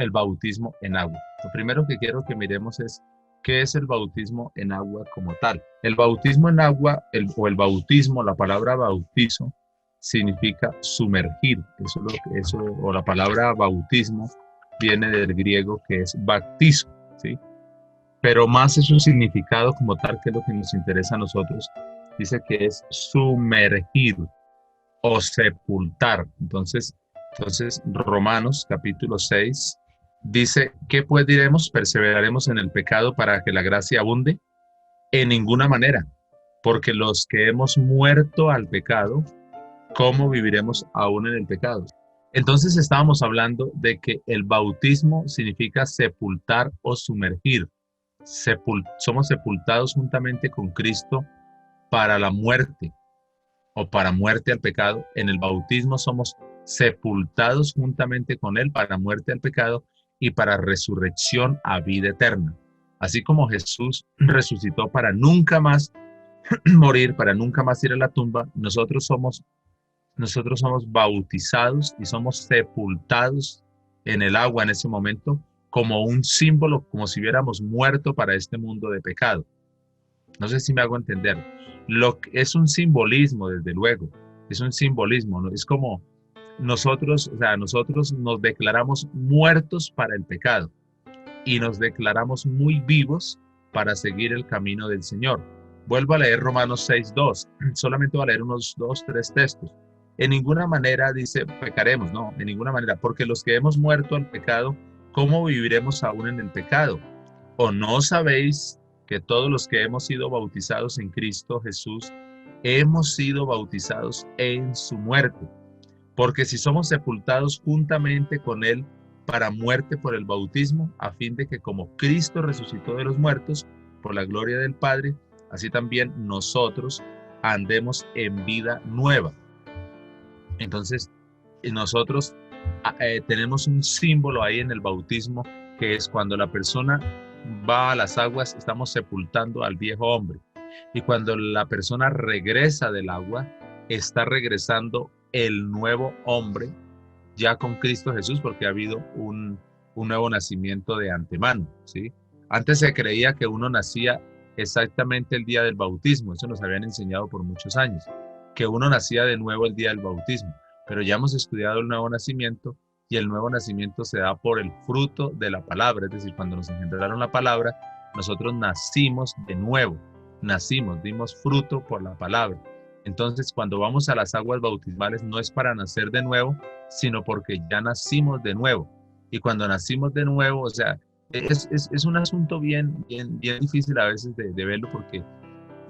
el bautismo en agua. Lo primero que quiero que miremos es qué es el bautismo en agua como tal. El bautismo en agua, o el bautismo, la palabra bautizo, significa sumergir. O la palabra bautismo viene del griego que es baptizo, ¿sí? Pero más es un significado como tal, que es lo que nos interesa a nosotros. Dice que es sumergir o sepultar. Entonces Romanos capítulo 6 dice, ¿qué pues diremos? ¿Perseveraremos en el pecado para que la gracia abunde? En ninguna manera, porque los que hemos muerto al pecado, ¿cómo viviremos aún en el pecado? Entonces estábamos hablando de que el bautismo significa sepultar o sumergir. Somos sepultados juntamente con Cristo para la muerte o para muerte al pecado. En el bautismo somos sepultados juntamente con Él para muerte al pecado y para resurrección a vida eterna. Así como Jesús resucitó para nunca más morir, para nunca más ir a la tumba, nosotros somos bautizados y somos sepultados en el agua en ese momento como un símbolo, como si hubiéramos muerto para este mundo de pecado. No sé si me hago entender. Es un simbolismo, desde luego. Es un simbolismo, ¿no? Es como nosotros nos declaramos muertos para el pecado y nos declaramos muy vivos para seguir el camino del Señor. Vuelvo a leer Romanos 6:2. Solamente voy a leer unos 2, 3 textos. En ninguna manera dice pecaremos, no, en ninguna manera, porque los que hemos muerto al pecado, ¿cómo viviremos aún en el pecado? ¿O no sabéis que todos los que hemos sido bautizados en Cristo Jesús, hemos sido bautizados en su muerte? Porque si somos sepultados juntamente con Él para muerte por el bautismo, a fin de que como Cristo resucitó de los muertos por la gloria del Padre, así también nosotros andemos en vida nueva. Entonces, nosotros tenemos un símbolo ahí en el bautismo, que es cuando la persona va a las aguas, estamos sepultando al viejo hombre. Y cuando la persona regresa del agua, está regresando el nuevo hombre, ya con Cristo Jesús, porque ha habido un nuevo nacimiento de antemano, ¿sí? Antes se creía que uno nacía exactamente el día del bautismo, eso nos habían enseñado por muchos años, que uno nacía de nuevo el día del bautismo, pero ya hemos estudiado el nuevo nacimiento, y el nuevo nacimiento se da por el fruto de la palabra, es decir, cuando nos engendraron la palabra, nosotros nacimos de nuevo, dimos fruto por la palabra. Entonces, cuando vamos a las aguas bautismales, no es para nacer de nuevo, sino porque ya nacimos de nuevo. Y cuando nacimos de nuevo, o sea, es un asunto bien difícil a veces de verlo, porque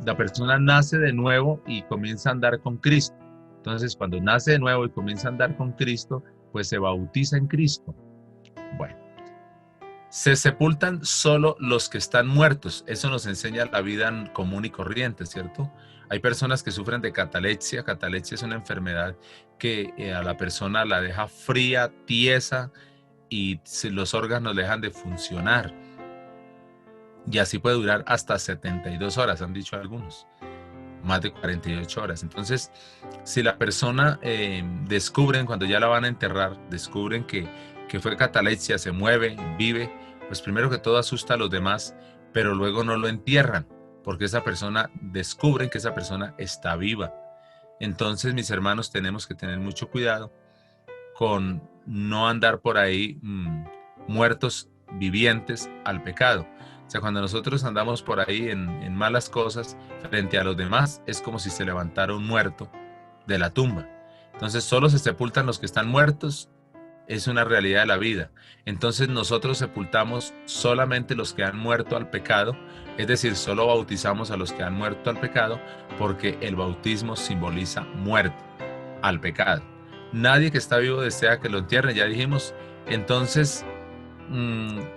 la persona nace de nuevo y comienza a andar con Cristo. Entonces, cuando nace de nuevo y comienza a andar con Cristo, pues se bautiza en Cristo. Bueno, se sepultan solo los que están muertos. Eso nos enseña la vida común y corriente, ¿cierto? Hay personas que sufren de catalepsia. Catalepsia es una enfermedad que a la persona la deja fría, tiesa, y los órganos dejan de funcionar. Y así puede durar hasta 72 horas, han dicho algunos. Más de 48 horas. Entonces, si la persona descubren, cuando ya la van a enterrar, descubren que fue catalepsia, se mueve, vive, pues primero que todo asusta a los demás, pero luego no lo entierran, porque descubren que esa persona está viva. Entonces, mis hermanos, tenemos que tener mucho cuidado con no andar por ahí muertos vivientes al pecado. O sea, cuando nosotros andamos por ahí en malas cosas frente a los demás, es como si se levantara un muerto de la tumba. Entonces, solo se sepultan los que están muertos, es una realidad de la vida. Entonces, nosotros sepultamos solamente los que han muerto al pecado, es decir, solo bautizamos a los que han muerto al pecado, porque el bautismo simboliza muerte al pecado. Nadie que está vivo desea que lo entierren, ya dijimos. Entonces,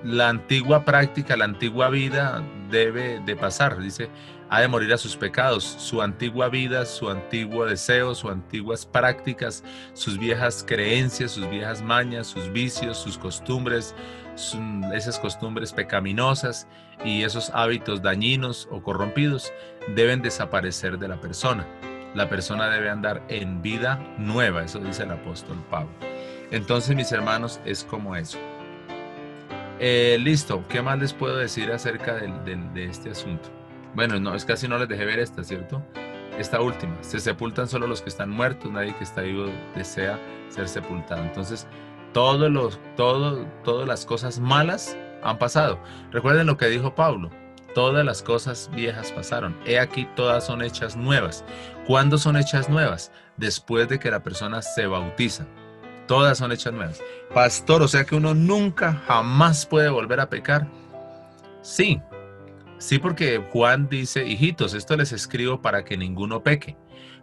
la antigua práctica, la antigua vida debe de pasar. Dice, ha de morir a sus pecados, su antigua vida, su antiguo deseo, sus antiguas prácticas, sus viejas creencias, sus viejas mañas, sus vicios, sus costumbres, esas costumbres pecaminosas y esos hábitos dañinos o corrompidos deben desaparecer de la persona. La persona debe andar en vida nueva, eso dice el apóstol Pablo. Entonces, mis hermanos, es como eso. Listo, ¿qué más les puedo decir acerca de este asunto? Bueno, no, es casi no les dejé ver esta, ¿cierto? Esta última, se sepultan solo los que están muertos, nadie que está vivo desea ser sepultado. Entonces, todas las cosas malas han pasado. Recuerden lo que dijo Pablo, todas las cosas viejas pasaron, he aquí todas son hechas nuevas. ¿Cuándo son hechas nuevas? Después de que la persona se bautiza. Todas son hechas nuevas. Pastor, o sea que uno nunca, jamás puede volver a pecar. Sí, sí, porque Juan dice, hijitos, esto les escribo para que ninguno peque.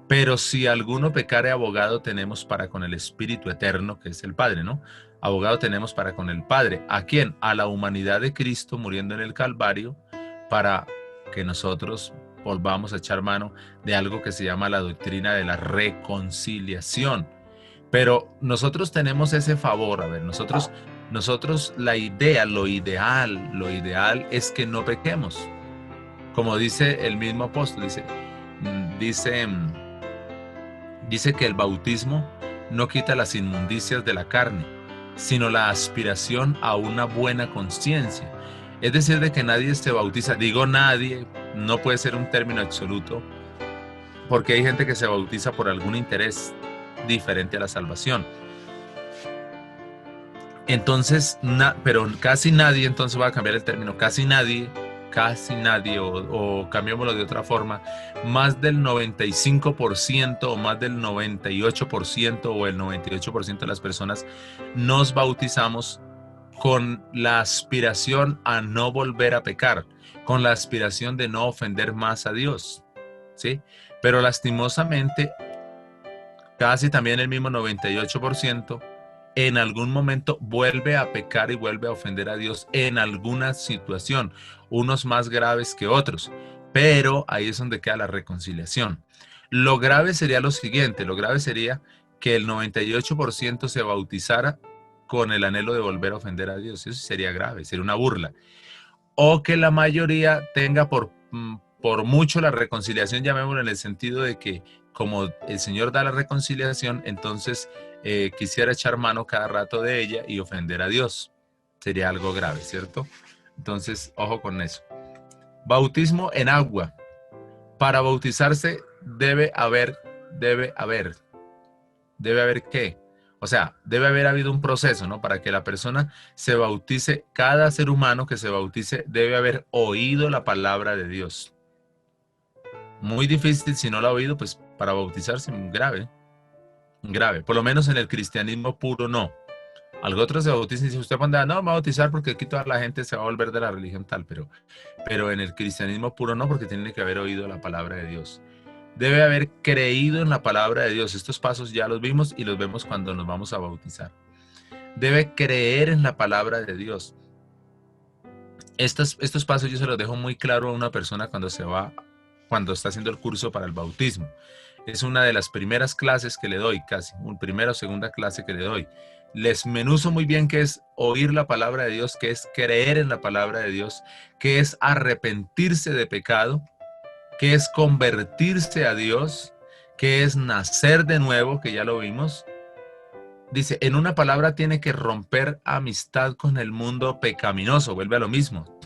Pero si alguno pecare, abogado tenemos para con el Espíritu Eterno, que es el Padre, ¿no? Abogado tenemos para con el Padre. ¿A quién? A la humanidad de Cristo muriendo en el Calvario, para que nosotros volvamos a echar mano de algo que se llama la doctrina de la reconciliación. Pero nosotros tenemos ese favor, a ver, nosotros la idea, lo ideal es que no pequemos. Como dice el mismo apóstol, dice, dice que el bautismo no quita las inmundicias de la carne, sino la aspiración a una buena conciencia. Es decir, de que nadie se bautiza, digo nadie, no puede ser un término absoluto, porque hay gente que se bautiza por algún interés diferente a la salvación. Entonces, pero casi nadie, entonces voy a cambiar el término, casi nadie, o cambiémoslo de otra forma, más del 95% o más del 98% o el 98% de las personas nos bautizamos con la aspiración a no volver a pecar, con la aspiración de no ofender más a Dios, ¿sí? Pero lastimosamente, casi también el mismo 98% en algún momento vuelve a pecar y vuelve a ofender a Dios en alguna situación, unos más graves que otros, pero ahí es donde queda la reconciliación. Lo grave sería lo siguiente, lo grave sería que el 98% se bautizara con el anhelo de volver a ofender a Dios. Eso sería grave, sería una burla. O que la mayoría tenga por mucho la reconciliación, llamémoslo en el sentido de que como el Señor da la reconciliación, entonces quisiera echar mano cada rato de ella y ofender a Dios. Sería algo grave, ¿cierto? Entonces, ojo con eso. Bautismo en agua. Para bautizarse debe haber ¿qué? O sea, debe haber habido un proceso, ¿no? Para que la persona se bautice, cada ser humano que se bautice debe haber oído la palabra de Dios. Muy difícil, si no lo ha oído, pues para bautizarse, grave. Por lo menos en el cristianismo puro no. Algo otro se bautiza y si usted pone, no, me va a bautizar porque aquí toda la gente se va a volver de la religión tal, pero en el cristianismo puro no, porque tiene que haber oído la palabra de Dios. Debe haber creído en la palabra de Dios. Estos pasos ya los vimos y los vemos cuando nos vamos a bautizar. Debe creer en la palabra de Dios. Estos pasos yo se los dejo muy claro a una persona cuando está haciendo el curso para el bautismo. Es una de las primeras clases que le doy, casi, primera o segunda clase que le doy. Les menuzo muy bien qué es oír la palabra de Dios, qué es creer en la palabra de Dios, qué es arrepentirse de pecado, qué es convertirse a Dios, qué es nacer de nuevo, que ya lo vimos. Dice, en una palabra tiene que romper amistad con el mundo pecaminoso, vuelve a lo mismo.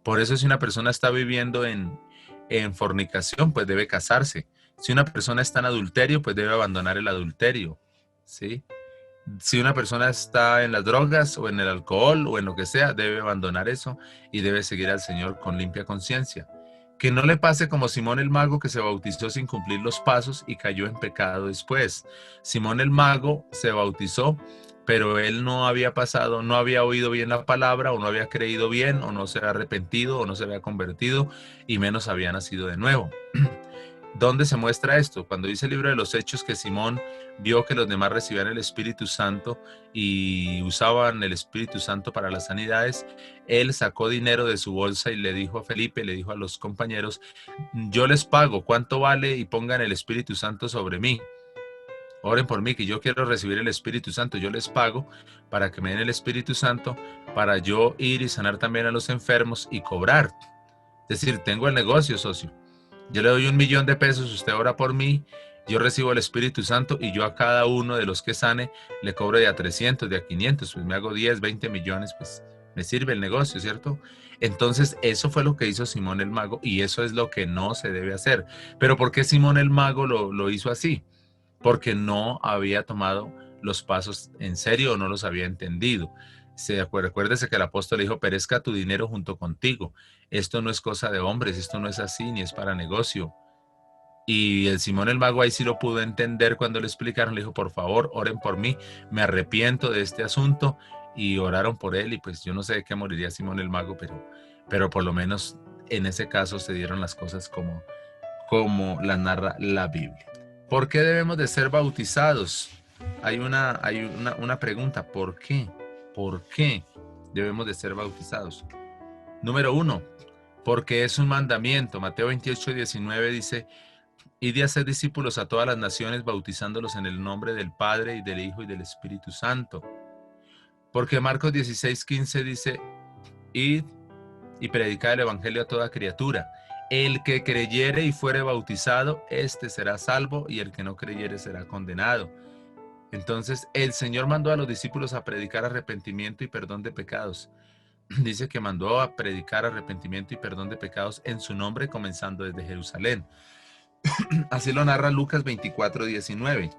Por eso si una persona está viviendo en fornicación, pues debe casarse. Si una persona está en adulterio, pues debe abandonar el adulterio, ¿sí? Si una persona está en las drogas o en el alcohol o en lo que sea, debe abandonar eso y debe seguir al Señor con limpia conciencia. Que no le pase como Simón el Mago, que se bautizó sin cumplir los pasos y cayó en pecado después. Simón el Mago se bautizó, pero él no había oído bien la palabra, o no había creído bien, o no se había arrepentido, o no se había convertido, y menos había nacido de nuevo. ¿Dónde se muestra esto? Cuando dice el libro de los Hechos que Simón vio que los demás recibían el Espíritu Santo y usaban el Espíritu Santo para las sanidades, él sacó dinero de su bolsa y le dijo a Felipe, le dijo a los compañeros, yo les pago, ¿cuánto vale? Y pongan el Espíritu Santo sobre mí. Oren por mí, que yo quiero recibir el Espíritu Santo. Yo les pago para que me den el Espíritu Santo, para yo ir y sanar también a los enfermos y cobrar. Es decir, tengo el negocio, socio. Yo le doy 1.000.000 de pesos, usted ora por mí, yo recibo el Espíritu Santo y yo a cada uno de los que sane le cobro de a 300, de a 500, pues me hago 10, 20 millones, pues me sirve el negocio, ¿cierto? Entonces, eso fue lo que hizo Simón el Mago y eso es lo que no se debe hacer. Pero ¿por qué Simón el Mago lo hizo así? Porque no había tomado los pasos en serio o no los había entendido. Recuérdese que el apóstol le dijo, perezca tu dinero junto contigo. Esto no es cosa de hombres, esto no es así, ni es para negocio. Y el Simón el Mago ahí sí lo pudo entender cuando le explicaron, le dijo, por favor, oren por mí, me arrepiento de este asunto, y oraron por él, y pues yo no sé de qué moriría Simón el Mago, pero por lo menos en ese caso se dieron las cosas como la narra la Biblia. ¿Por qué debemos de ser bautizados? Hay una pregunta, ¿por qué? ¿Por qué debemos de ser bautizados? Número 1, porque es un mandamiento. Mateo 28:19 dice, id y haced discípulos a todas las naciones, bautizándolos en el nombre del Padre y del Hijo y del Espíritu Santo. Porque Marcos 16:15 dice, id y predicad el evangelio a toda criatura. El que creyere y fuere bautizado, éste será salvo, y el que no creyere será condenado. Entonces, el Señor mandó a los discípulos a predicar arrepentimiento y perdón de pecados. Dice que mandó a predicar arrepentimiento y perdón de pecados en su nombre, comenzando desde Jerusalén. Así lo narra Lucas 24:19.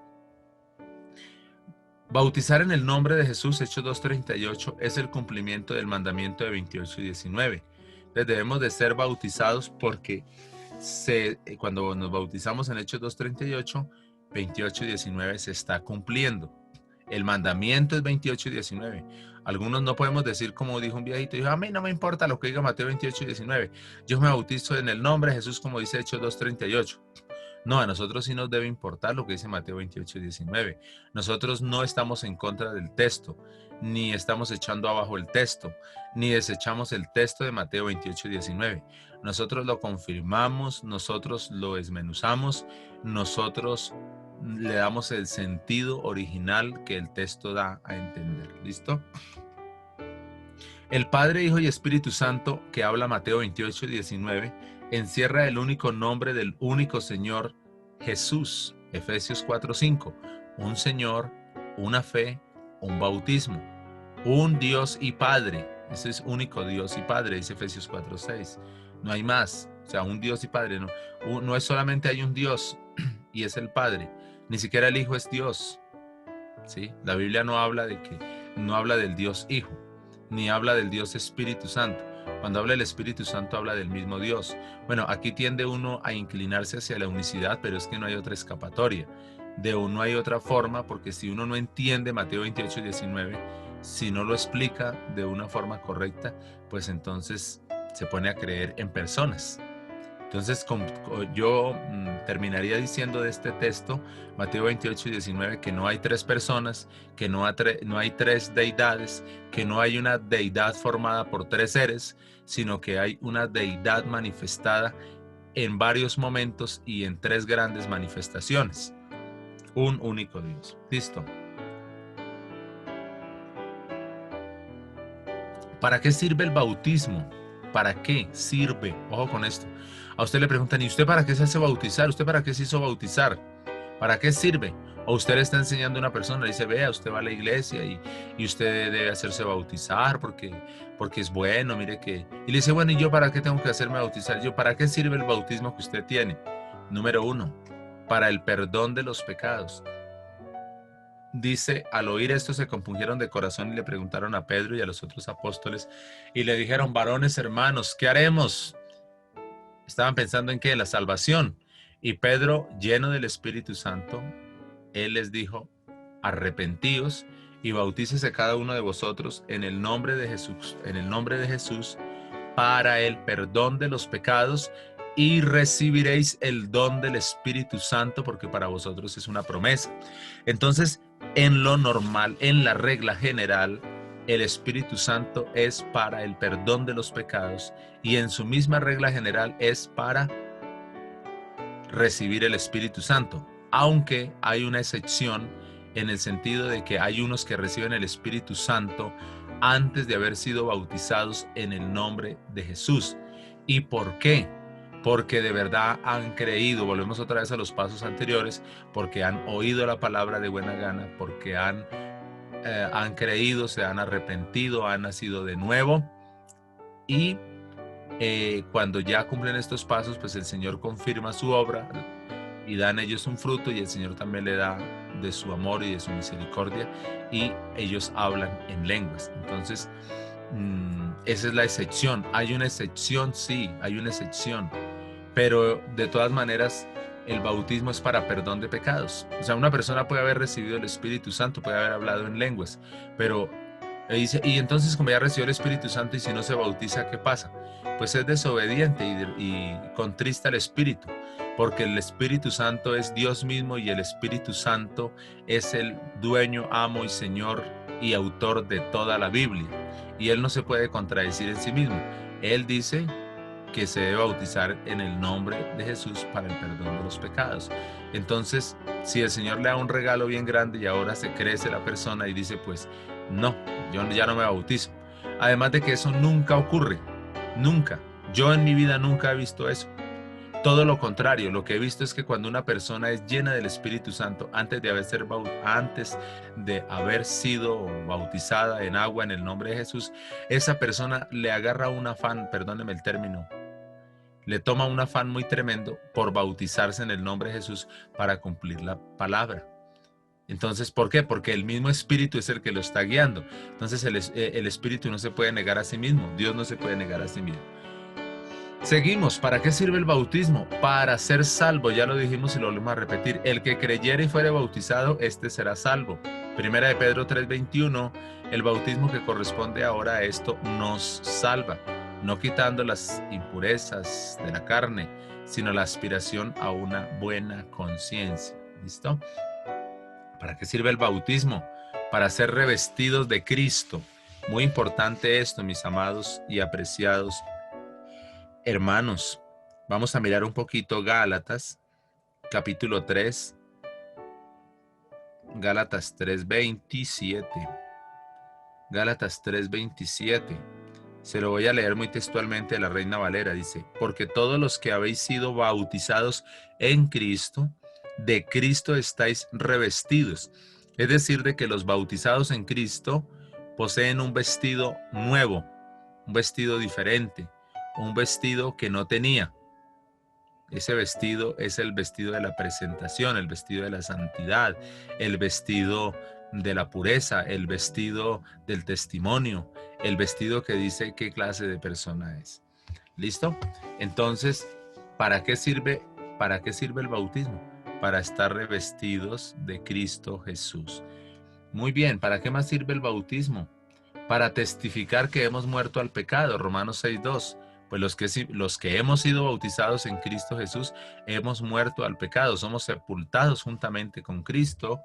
Bautizar en el nombre de Jesús, Hechos 2:38, es el cumplimiento del mandamiento de 28:19. Entonces debemos de ser bautizados porque cuando nos bautizamos en Hechos 2:38, 28:19 se está cumpliendo. El mandamiento es 28:19. Algunos no podemos decir como dijo un viejito, dijo, a mí no me importa lo que diga Mateo 28:19. Yo me bautizo en el nombre de Jesús como dice Hechos 2:38. No, a nosotros sí nos debe importar lo que dice Mateo 28:19. Nosotros no estamos en contra del texto, ni estamos echando abajo el texto, ni desechamos el texto de Mateo 28:19. Nosotros lo confirmamos, nosotros lo desmenuzamos, nosotros le damos el sentido original que el texto da a entender. ¿Listo? El Padre, Hijo y Espíritu Santo, que habla Mateo 28:19, encierra el único nombre del único Señor, Jesús. Efesios 4:5. Un Señor, una fe, un bautismo. Un Dios y Padre. Ese es único Dios y Padre, dice Efesios 4:6. No hay más. O sea, un Dios y Padre. No es solamente hay un Dios y es el Padre. Ni siquiera el Hijo es Dios. ¿Sí? La Biblia no habla del Dios Hijo, ni habla del Dios Espíritu Santo. Cuando habla del Espíritu Santo habla del mismo Dios. Bueno, aquí tiende uno a inclinarse hacia la unicidad, pero es que no hay otra escapatoria. No hay otra forma, porque si uno no entiende Mateo 28:19, si no lo explica de una forma correcta, pues entonces se pone a creer en personas. Entonces yo terminaría diciendo de este texto, Mateo 28:19, que no hay tres personas, que no hay tres deidades, que no hay una deidad formada por tres seres, sino que hay una deidad manifestada en varios momentos y en tres grandes manifestaciones. Un único Dios. Listo. ¿Para qué sirve el bautismo? ¿Para qué sirve? Ojo con esto. A usted le preguntan, ¿y usted para qué se hace bautizar? ¿Usted para qué se hizo bautizar? ¿Para qué sirve? O usted le está enseñando a una persona, le dice, vea, usted va a la iglesia y usted debe hacerse bautizar porque es bueno, mire que... Y le dice, bueno, ¿y yo para qué tengo que hacerme bautizar? ¿Para qué sirve el bautismo que usted tiene? Número 1, para el perdón de los pecados. Dice, al oír esto se compungieron de corazón y le preguntaron a Pedro y a los otros apóstoles y le dijeron, varones hermanos, ¿qué haremos? Estaban pensando en qué, la salvación. Y Pedro, lleno del Espíritu Santo, él les dijo, arrepentíos y bautícese cada uno de vosotros en el nombre de Jesús, para el perdón de los pecados, y recibiréis el don del Espíritu Santo, porque para vosotros es una promesa. Entonces, en lo normal, en la regla general, el Espíritu Santo es para el perdón de los pecados, y en su misma regla general es para recibir el Espíritu Santo, aunque hay una excepción en el sentido de que hay unos que reciben el Espíritu Santo antes de haber sido bautizados en el nombre de Jesús. ¿Y por qué? Porque de verdad han creído, volvemos otra vez a los pasos anteriores, porque han oído la palabra de buena gana, porque han han creído, se han arrepentido, han nacido de nuevo y cuando ya cumplen estos pasos, pues el Señor confirma su obra y dan ellos un fruto y el Señor también le da de su amor y de su misericordia y ellos hablan en lenguas. Entonces, esa es la excepción. Hay una excepción, sí, hay una excepción, pero de todas maneras el bautismo es para perdón de pecados. O sea, una persona puede haber recibido el Espíritu Santo, puede haber hablado en lenguas, pero dice, y entonces como ya recibió el Espíritu Santo y si no se bautiza, ¿qué pasa? Pues es desobediente y contrista al Espíritu, porque el Espíritu Santo es Dios mismo y el Espíritu Santo es el dueño, amo y Señor y autor de toda la Biblia. Y Él no se puede contradecir en sí mismo. Él dice que se debe bautizar en el nombre de Jesús para el perdón de los pecados. Entonces, si el Señor le da un regalo bien grande y ahora se crece la persona y dice, pues, no, yo ya no me bautizo. Además de que eso nunca ocurre, nunca. Yo en mi vida nunca he visto eso. Todo lo contrario, lo que he visto es que cuando una persona es llena del Espíritu Santo, antes de haber sido bautizada en agua en el nombre de Jesús, esa persona le agarra un afán, perdóneme el término, le toma un afán muy tremendo por bautizarse en el nombre de Jesús para cumplir la palabra. Entonces, ¿por qué? Porque el mismo Espíritu es el que lo está guiando. Entonces, el Espíritu no se puede negar a sí mismo. Dios no se puede negar a sí mismo. Seguimos. ¿Para qué sirve el bautismo? Para ser salvo. Ya lo dijimos y lo volvemos a repetir. El que creyere y fuere bautizado, este será salvo. Primera de Pedro 3:21. El bautismo que corresponde ahora a esto nos salva, no quitando las impurezas de la carne, sino la aspiración a una buena conciencia. ¿Listo? ¿Para qué sirve el bautismo? Para ser revestidos de Cristo. Muy importante esto, mis amados y apreciados hermanos. Vamos a mirar un poquito Gálatas, capítulo 3. Gálatas 3:27. Gálatas 3:27. Se lo voy a leer muy textualmente de la Reina Valera. Dice, porque todos los que habéis sido bautizados en Cristo, de Cristo estáis revestidos. Es decir, de que los bautizados en Cristo poseen un vestido nuevo, un vestido diferente, un vestido que no tenía. Ese vestido es el vestido de la presentación, el vestido de la santidad, el vestido de la pureza, el vestido del testimonio, el vestido que dice qué clase de persona es. ¿Listo? Entonces, ¿para qué sirve el bautismo? Para estar revestidos de Cristo Jesús. Muy bien, ¿para qué más sirve el bautismo? Para testificar que hemos muerto al pecado, Romanos 6:2. Pues los que hemos sido bautizados en Cristo Jesús, hemos muerto al pecado, somos sepultados juntamente con Cristo.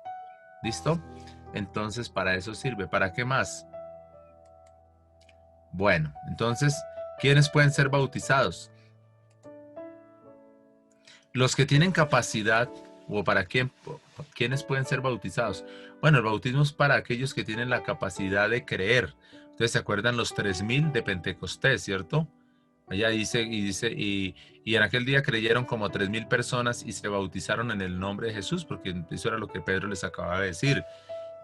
¿Listo? Entonces, para eso sirve. ¿Para qué más? Bueno, entonces, ¿quiénes pueden ser bautizados? Los que tienen capacidad, o para ¿quiénes pueden ser bautizados? Bueno, el bautismo es para aquellos que tienen la capacidad de creer. Ustedes se acuerdan los 3,000 de Pentecostés, ¿cierto? Allá dice, y en aquel día creyeron como 3,000 personas y se bautizaron en el nombre de Jesús, porque eso era lo que Pedro les acababa de decir.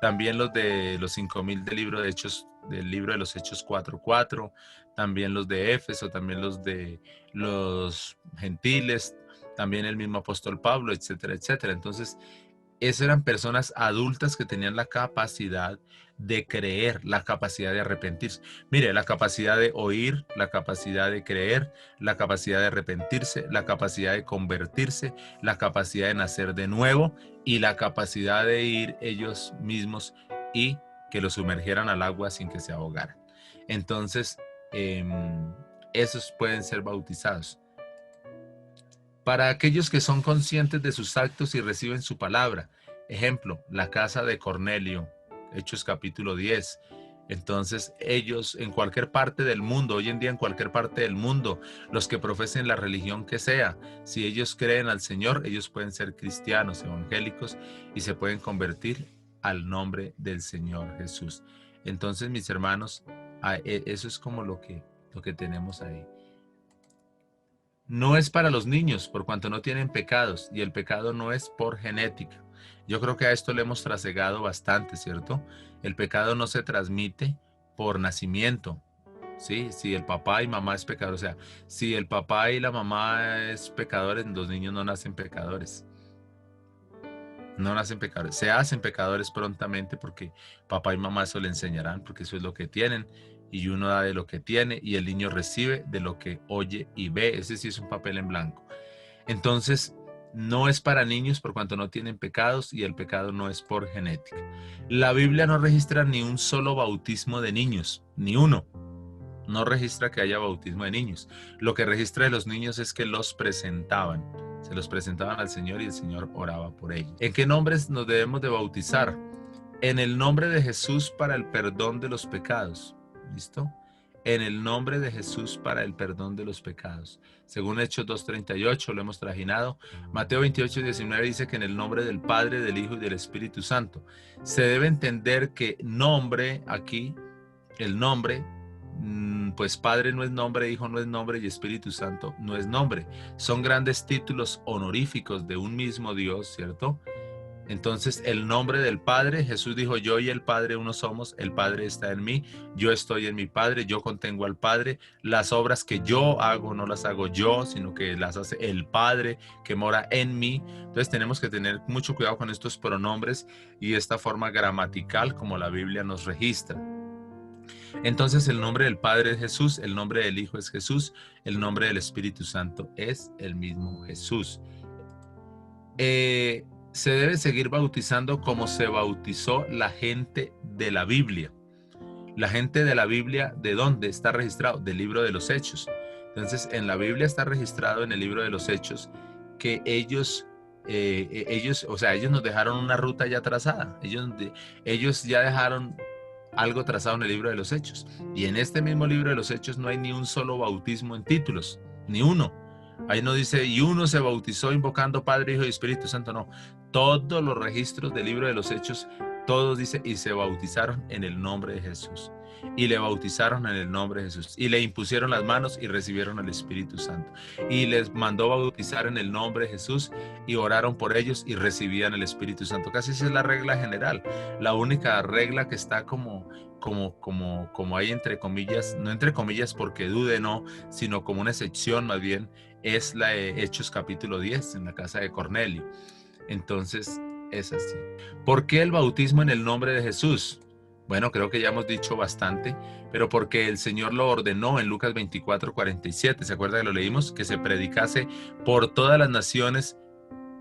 También los de los 5,000 del libro de los Hechos 4:4, también los de Éfeso, también los de los gentiles, también el mismo apóstol Pablo, etcétera, etcétera. Entonces, esas eran personas adultas que tenían la capacidad de creer, la capacidad de arrepentirse. Mire, la capacidad de oír, la capacidad de creer, la capacidad de arrepentirse, la capacidad de convertirse, la capacidad de nacer de nuevo y la capacidad de ir ellos mismos y que los sumergieran al agua sin que se ahogaran. Entonces, esos pueden ser bautizados. Para aquellos que son conscientes de sus actos y reciben su palabra. Ejemplo, la casa de Cornelio, Hechos capítulo 10. Entonces ellos en cualquier parte del mundo, hoy en día en cualquier parte del mundo, los que profesen la religión que sea, si ellos creen al Señor, ellos pueden ser cristianos, evangélicos y se pueden convertir al nombre del Señor Jesús. Entonces, mis hermanos, eso es como lo que tenemos ahí. No es para los niños, por cuanto no tienen pecados, y el pecado no es por genética. Yo creo que a esto le hemos trasegado bastante, ¿cierto? El pecado no se transmite por nacimiento, ¿sí? Si el papá y mamá es pecador, o sea, si el papá y la mamá es pecadores, los niños no nacen pecadores. No nacen pecadores, se hacen pecadores prontamente porque papá y mamá eso le enseñarán, porque eso es lo que tienen, y uno da de lo que tiene, y el niño recibe de lo que oye y ve. Ese sí es un papel en blanco. Entonces, no es para niños por cuanto no tienen pecados, y el pecado no es por genética. La Biblia no registra ni un solo bautismo de niños, ni uno. No registra que haya bautismo de niños. Lo que registra de los niños es que los presentaban. Se los presentaban al Señor y el Señor oraba por ellos. ¿En qué nombres nos debemos de bautizar? En el nombre de Jesús para el perdón de los pecados. ¿Listo? En el nombre de Jesús para el perdón de los pecados. Según Hechos 2:38 lo hemos trajinado. Mateo 28:19 dice que en el nombre del Padre, del Hijo y del Espíritu Santo. Se debe entender que nombre aquí, el nombre, pues Padre no es nombre, Hijo no es nombre y Espíritu Santo no es nombre. Son grandes títulos honoríficos de un mismo Dios, ¿cierto? Entonces el nombre del Padre, Jesús dijo, yo y el Padre uno somos, el Padre está en mí, yo estoy en mi Padre, yo contengo al Padre, las obras que yo hago no las hago yo, sino que las hace el Padre que mora en mí. Entonces tenemos que tener mucho cuidado con estos pronombres y esta forma gramatical como la Biblia nos registra. Entonces el nombre del Padre es Jesús, el nombre del Hijo es Jesús, el nombre del Espíritu Santo es el mismo Jesús. Se debe seguir bautizando como se bautizó la gente de la Biblia. La gente de la Biblia, ¿de dónde está registrado? Del libro de los Hechos. Entonces en la Biblia está registrado en el libro de los Hechos que ellos nos dejaron una ruta ya trazada. Ellos ya dejaron algo trazado en el libro de los Hechos. Y en este mismo libro de los Hechos no hay ni un solo bautismo en títulos, ni uno. Ahí no dice, y uno se bautizó invocando Padre, Hijo y Espíritu Santo, no. Todos los registros del libro de los Hechos, todos dice, y se bautizaron en el nombre de Jesús. Y le bautizaron en el nombre de Jesús. Y le impusieron las manos y recibieron el Espíritu Santo. Y les mandó bautizar en el nombre de Jesús y oraron por ellos y recibían el Espíritu Santo. Casi esa es la regla general. La única regla que está como hay entre comillas, no entre comillas porque dude, no, sino como una excepción más bien, es la de Hechos capítulo 10 en la casa de Cornelio. Entonces es así. ¿Por qué el bautismo en el nombre de Jesús? Bueno, creo que ya hemos dicho bastante, pero porque el Señor lo ordenó en Lucas 24:47, ¿se acuerda que lo leímos? Que se predicase por todas las naciones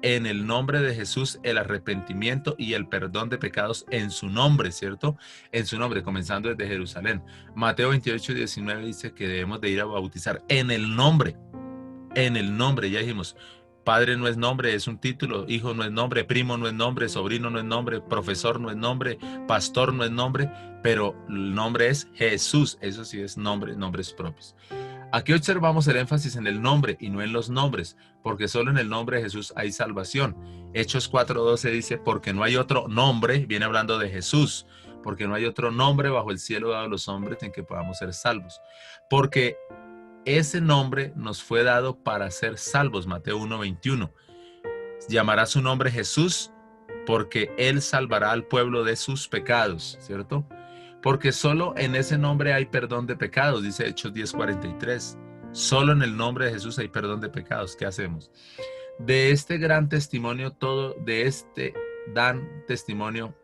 en el nombre de Jesús el arrepentimiento y el perdón de pecados en su nombre, ¿cierto? En su nombre, comenzando desde Jerusalén. Mateo 28:19 dice que debemos de ir a bautizar en el nombre, ya dijimos. Padre no es nombre, es un título. Hijo no es nombre, primo no es nombre, sobrino no es nombre, profesor no es nombre, pastor no es nombre, pero el nombre es Jesús. Eso sí es nombre, nombres propios. Aquí observamos el énfasis en el nombre y no en los nombres, porque solo en el nombre de Jesús hay salvación. Hechos 4:12 dice, porque no hay otro nombre, viene hablando de Jesús, porque no hay otro nombre bajo el cielo dado a los hombres en que podamos ser salvos. Porque ese nombre nos fue dado para ser salvos, Mateo 1:21. Llamará su nombre Jesús, porque Él salvará al pueblo de sus pecados, ¿cierto? Porque solo en ese nombre hay perdón de pecados, dice Hechos 10:43. Solo en el nombre de Jesús hay perdón de pecados. ¿Qué hacemos? De este gran testimonio, dan testimonio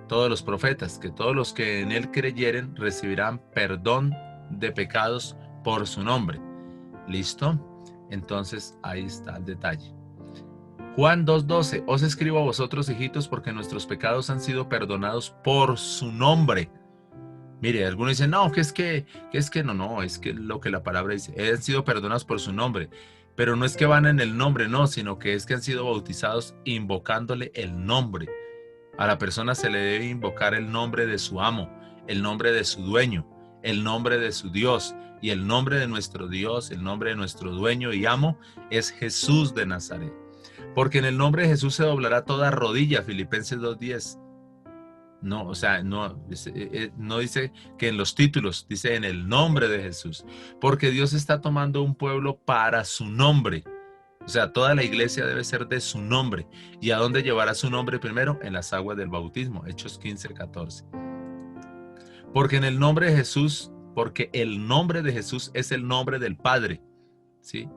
todos los profetas, que todos los que en Él creyeren recibirán perdón de pecados por su nombre. ¿Listo? Entonces ahí está el detalle. Juan 2:12, os escribo a vosotros, hijitos, porque nuestros pecados han sido perdonados por su nombre. Mire, algunos dicen, no, es que lo que la palabra dice, han sido perdonados por su nombre, pero no es que van en el nombre, no, sino que es que han sido bautizados invocándole el nombre. A la persona se le debe invocar el nombre de su amo, el nombre de su dueño, el nombre de su Dios, y el nombre de nuestro Dios, el nombre de nuestro dueño y amo es Jesús de Nazaret. Porque en el nombre de Jesús se doblará toda rodilla, Filipenses 2:10. No, o sea, no dice que en los títulos, dice en el nombre de Jesús. Porque Dios está tomando un pueblo para su nombre. O sea, toda la iglesia debe ser de su nombre. ¿Y a dónde llevará su nombre primero? En las aguas del bautismo, Hechos 15:14. Porque en el nombre de Jesús, porque el nombre de Jesús es el nombre del Padre, ¿sí?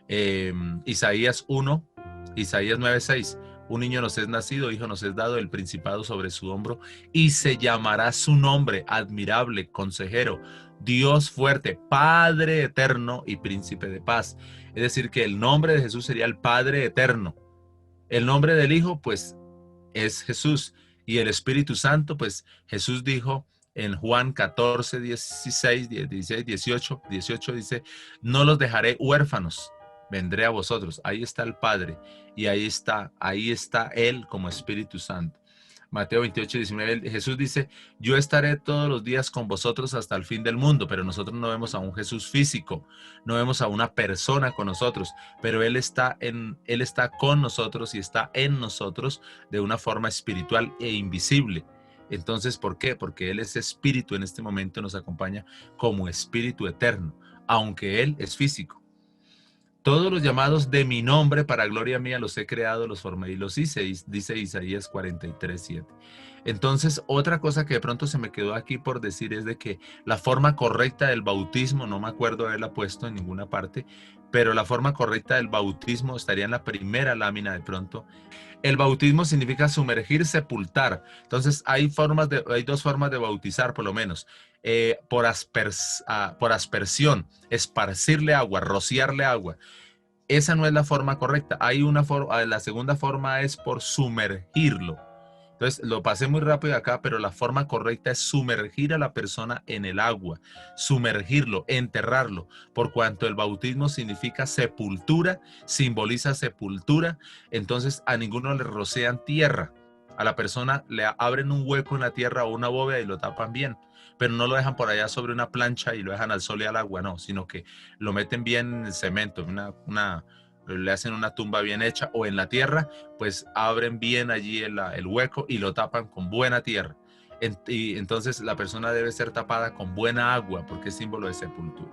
Eh, Isaías 1, Isaías 9:6. Un niño nos es nacido, hijo nos es dado, el principado sobre su hombro, y se llamará su nombre, admirable, consejero, Dios fuerte, Padre eterno y príncipe de paz. Es decir, que el nombre de Jesús sería el Padre eterno. El nombre del Hijo, pues, es Jesús. Y el Espíritu Santo, pues, Jesús dijo en Juan 14, 16, 16, 18 dice, no los dejaré huérfanos, vendré a vosotros. Ahí está el Padre y ahí está Él como Espíritu Santo. Mateo 28, 19, Jesús dice, yo estaré todos los días con vosotros hasta el fin del mundo, pero nosotros no vemos a un Jesús físico, no vemos a una persona con nosotros, pero Él está con nosotros y está en nosotros de una forma espiritual e invisible. Entonces, ¿por qué? Porque Él es espíritu, en este momento nos acompaña como espíritu eterno, aunque Él es físico. Todos los llamados de mi nombre para gloria mía los he creado, los formé y los hice, dice Isaías 43:7. Entonces, otra cosa que de pronto se me quedó aquí por decir es de que la forma correcta del bautismo, no me acuerdo haberla puesto en ninguna parte, pero la forma correcta del bautismo estaría en la primera lámina de pronto. El bautismo significa sumergir, sepultar. Entonces, hay dos formas de bautizar, por lo menos. Por aspersión, esparcirle agua, rociarle agua. Esa no es la forma correcta. La segunda forma es por sumergirlo. Entonces, lo pasé muy rápido acá, pero la forma correcta es sumergir a la persona en el agua, sumergirlo, enterrarlo, por cuanto el bautismo significa sepultura, simboliza sepultura, entonces a ninguno le rocian tierra. A la persona le abren un hueco en la tierra o una bóveda y lo tapan bien, pero no lo dejan por allá sobre una plancha y lo dejan al sol y al agua, no, sino que lo meten bien en el cemento, le hacen una tumba bien hecha o en la tierra, pues abren bien allí el hueco y lo tapan con buena tierra. Y entonces la persona debe ser tapada con buena agua porque es símbolo de sepultura.